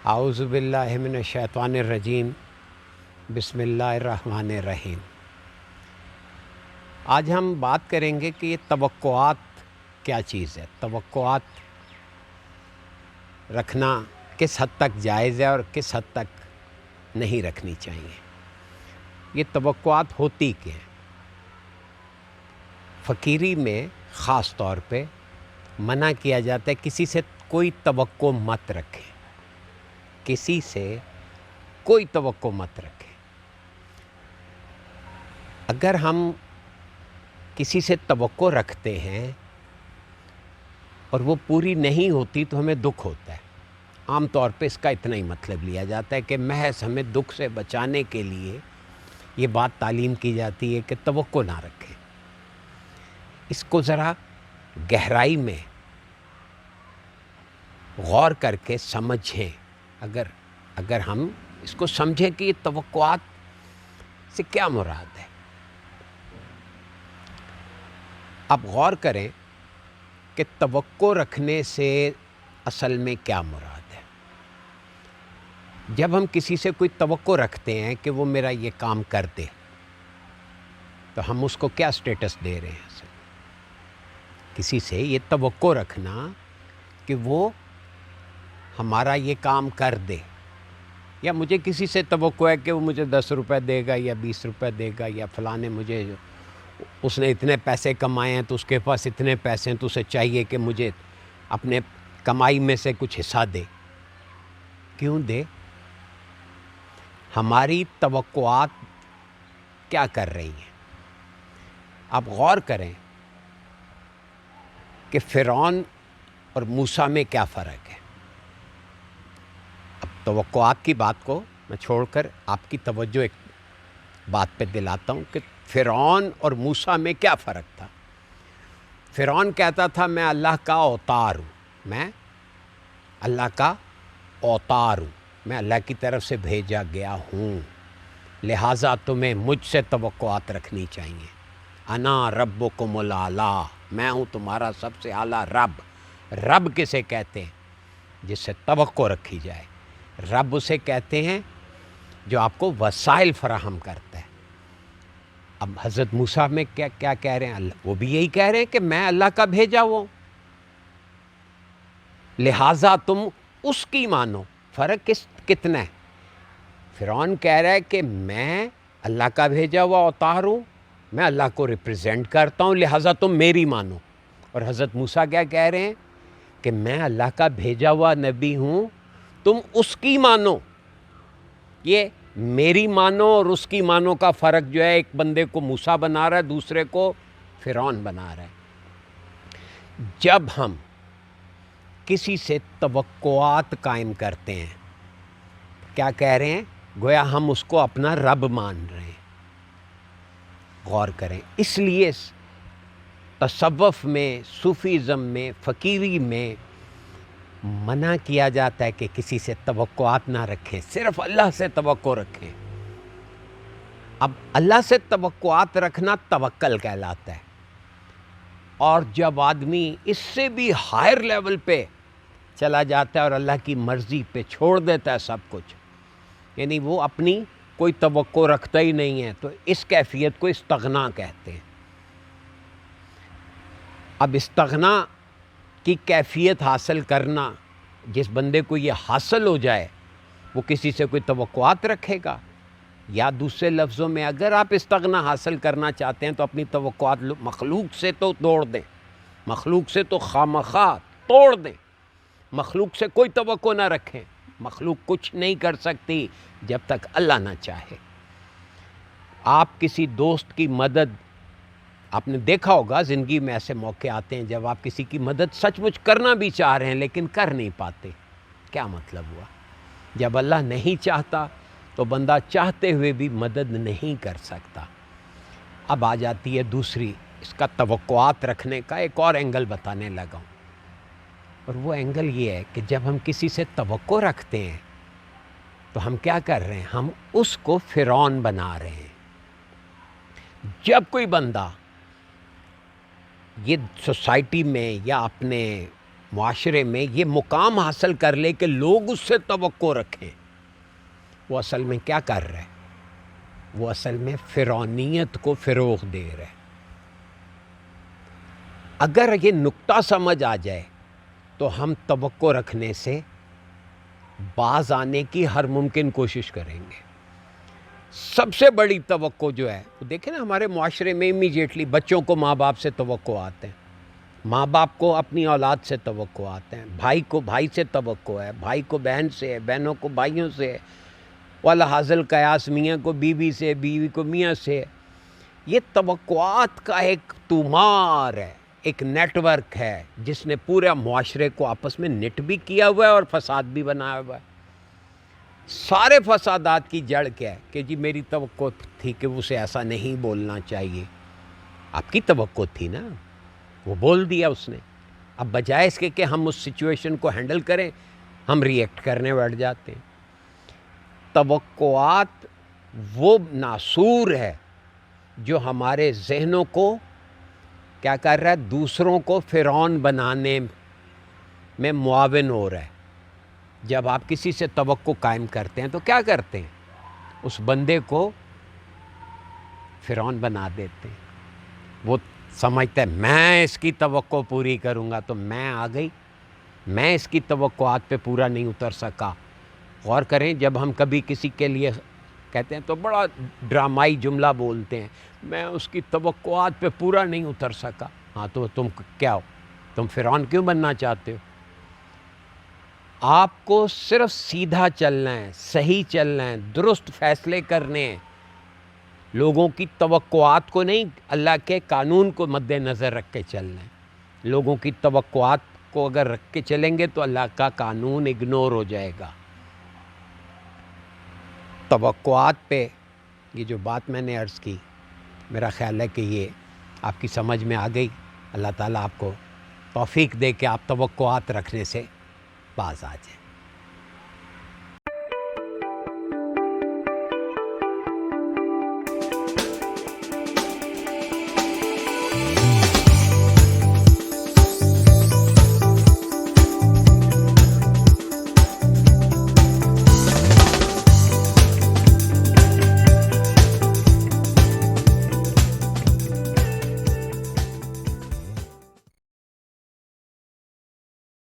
اعوذ باللہ من الشیطان الرجیم بسم اللہ الرحمن الرحیم۔ آج ہم بات کریں گے کہ یہ توقعات کیا چیز ہے، توقعات رکھنا کس حد تک جائز ہے اور کس حد تک نہیں رکھنی چاہیے۔ یہ توقعات ہوتی کیا ہیں؟ فقیری میں خاص طور پہ منع کیا جاتا ہے کسی سے کوئی توقع مت رکھیں، کسی سے کوئی توقع مت رکھیں۔ اگر ہم کسی سے توقع رکھتے ہیں اور وہ پوری نہیں ہوتی تو ہمیں دکھ ہوتا ہے۔ عام طور پہ اس کا اتنا ہی مطلب لیا جاتا ہے کہ محض ہمیں دکھ سے بچانے کے لیے یہ بات تعلیم کی جاتی ہے کہ توقع نہ رکھیں۔ اس کو ذرا گہرائی میں غور کر کے سمجھیں۔ اگر ہم اس کو سمجھیں کہ یہ توقعات سے کیا مراد ہے، اب غور کریں کہ توقع رکھنے سے اصل میں کیا مراد ہے۔ جب ہم کسی سے کوئی توقع رکھتے ہیں کہ وہ میرا یہ کام کر دے تو ہم اس کو کیا سٹیٹس دے رہے ہیں؟ اصل کسی سے یہ توقع رکھنا کہ وہ ہمارا یہ کام کر دے، یا مجھے کسی سے توقع ہے کہ وہ مجھے 10 روپے دے گا یا 20 روپے دے گا، یا فلاں نے مجھے اس نے اتنے پیسے کمائے ہیں تو اس کے پاس اتنے پیسے ہیں تو اسے چاہیے کہ مجھے اپنے کمائی میں سے کچھ حصہ دے۔ کیوں دے؟ ہماری توقعات کیا کر رہی ہیں؟ آپ غور کریں کہ فرعون اور موسیٰ میں کیا فرق ہے۔ اب توقعات کی بات کو میں چھوڑ کر آپ کی توجہ ایک بات پہ دلاتا ہوں کہ فرعون اور موسیٰ میں کیا فرق تھا۔ فرعون کہتا تھا میں اللہ کا اوتار ہوں، میں اللہ کا اوتار ہوں، میں اللہ کی طرف سے بھیجا گیا ہوں، لہٰذا تمہیں مجھ سے توقعات رکھنی چاہیے۔ انا ربکم الاعلیٰ، میں ہوں تمہارا سب سے اعلیٰ رب۔ رب کسے کہتے ہیں؟ جس سے توقع رکھی جائے۔ رب اسے کہتے ہیں جو آپ کو وسائل فراہم کرتا ہے۔ اب حضرت موسیٰ میں کیا کہہ رہے ہیں؟ وہ بھی یہی کہہ رہے ہیں کہ میں اللہ کا بھیجا ہوں، لہٰذا تم اس کی مانو۔ فرق کتنا ہے؟ فرعون کہہ رہا ہے کہ میں اللہ کا بھیجا ہوا اوتار ہوں، میں اللہ کو ریپرزینٹ کرتا ہوں، لہٰذا تم میری مانو۔ اور حضرت موسیٰ کیا کہہ رہے ہیں کہ میں اللہ کا بھیجا ہوا نبی ہوں، تم اس کی مانو۔ یہ میری مانو اور اس کی مانو کا فرق جو ہے، ایک بندے کو موسیٰ بنا رہا ہے، دوسرے کو فرعون بنا رہا ہے۔ جب ہم کسی سے توقعات قائم کرتے ہیں، کیا کہہ رہے ہیں؟ گویا ہم اس کو اپنا رب مان رہے ہیں۔ غور کریں، اس لیے تصوف میں، صوفیزم میں، فقیری میں منع کیا جاتا ہے کہ کسی سے توقعات نہ رکھیں، صرف اللہ سے توقع رکھیں۔ اب اللہ سے توقعات رکھنا توکل کہلاتا ہے، اور جب آدمی اس سے بھی ہائر لیول پہ چلا جاتا ہے اور اللہ کی مرضی پہ چھوڑ دیتا ہے سب کچھ، یعنی وہ اپنی کوئی توقع رکھتا ہی نہیں ہے، تو اس کیفیت کو استغنا کہتے ہیں۔ اب استغنا کی کیفیت حاصل کرنا، جس بندے کو یہ حاصل ہو جائے وہ کسی سے کوئی توقعات رکھے گا؟ یا دوسرے لفظوں میں اگر آپ استغنا حاصل کرنا چاہتے ہیں تو اپنی توقعات مخلوق سے تو توڑ دیں، مخلوق سے تو خامخواہ توڑ دیں، مخلوق سے کوئی توقع نہ رکھیں۔ مخلوق کچھ نہیں کر سکتی جب تک اللہ نہ چاہے۔ آپ کسی دوست کی مدد، آپ نے دیکھا ہوگا زندگی میں ایسے موقع آتے ہیں جب آپ کسی کی مدد سچ مچ کرنا بھی چاہ رہے ہیں لیکن کر نہیں پاتے۔ کیا مطلب ہوا؟ جب اللہ نہیں چاہتا تو بندہ چاہتے ہوئے بھی مدد نہیں کر سکتا۔ اب آ جاتی ہے دوسری، اس کا توقعات رکھنے کا ایک اور اینگل بتانے لگا ہوں، اور وہ اینگل یہ ہے کہ جب ہم کسی سے توقع رکھتے ہیں تو ہم کیا کر رہے ہیں؟ ہم اس کو فرعون بنا رہے ہیں۔ جب کوئی بندہ یہ سوسائٹی میں یا اپنے معاشرے میں یہ مقام حاصل کر لے کہ لوگ اس سے توقع رکھیں، وہ اصل میں کیا کر رہا ہے؟ وہ اصل میں فرعونیت کو فروغ دے رہا ہے۔ اگر یہ نقطہ سمجھ آ جائے تو ہم توقع رکھنے سے باز آنے کی ہر ممکن کوشش کریں گے۔ سب سے بڑی توقع جو ہے وہ دیکھیں نا، ہمارے معاشرے میں امیجیٹلی بچوں کو ماں باپ سے توقع آتے ہیں، ماں باپ کو اپنی اولاد سے توقع آتے ہیں، بھائی کو بھائی سے توقع ہے، بھائی کو بہن سے ہے، بہنوں کو بھائیوں سے ہے، والا حاصل قیاس میاں کو بیوی سے، بیوی کو میاں سے۔ یہ توقعات کا ایک طومار ہے، ایک نیٹ ورک ہے جس نے پورے معاشرے کو آپس میں نٹ بھی کیا ہوا ہے اور فساد بھی بنایا ہوا ہے۔ سارے فسادات کی جڑ کیا ہے کہ جی میری توقع تھی کہ اسے ایسا نہیں بولنا چاہیے۔ آپ کی توقع تھی نا، وہ بول دیا اس نے۔ اب بجائے اس کے کہ ہم اس سچویشن کو ہینڈل کریں، ہم ری ایکٹ کرنے بیٹھ جاتے ہیں۔ توقعات وہ ناسور ہے جو ہمارے ذہنوں کو کیا کر رہا ہے؟ دوسروں کو فرعون بنانے میں معاون ہو رہا ہے۔ جب آپ کسی سے توقع قائم کرتے ہیں تو کیا کرتے ہیں؟ اس بندے کو فرعون بنا دیتے ہیں۔ وہ سمجھتا ہے میں اس کی توقع پوری کروں گا، تو میں آ گئی، میں اس کی توقعات پہ پورا نہیں اتر سکا۔ غور کریں، جب ہم کبھی کسی کے لیے کہتے ہیں تو بڑا ڈرامائی جملہ بولتے ہیں، میں اس کی توقعات پہ پورا نہیں اتر سکا۔ ہاں تو تم کیا ہو؟ تم فرعون کیوں بننا چاہتے ہو؟ آپ کو صرف سیدھا چلنا ہے، صحیح چلنا ہے، درست فیصلے کرنے ہیں، لوگوں کی توقعات کو نہیں، اللہ کے قانون کو مد نظر رکھ کے چلنا ہے۔ لوگوں کی توقعات کو اگر رکھ کے چلیں گے تو اللہ کا قانون اگنور ہو جائے گا۔ توقعات پہ یہ جو بات میں نے عرض کی، میرا خیال ہے کہ یہ آپ کی سمجھ میں آ گئی۔ اللہ تعالیٰ آپ کو توفیق دے کہ آپ توقعات رکھنے سے باز آ جائیں۔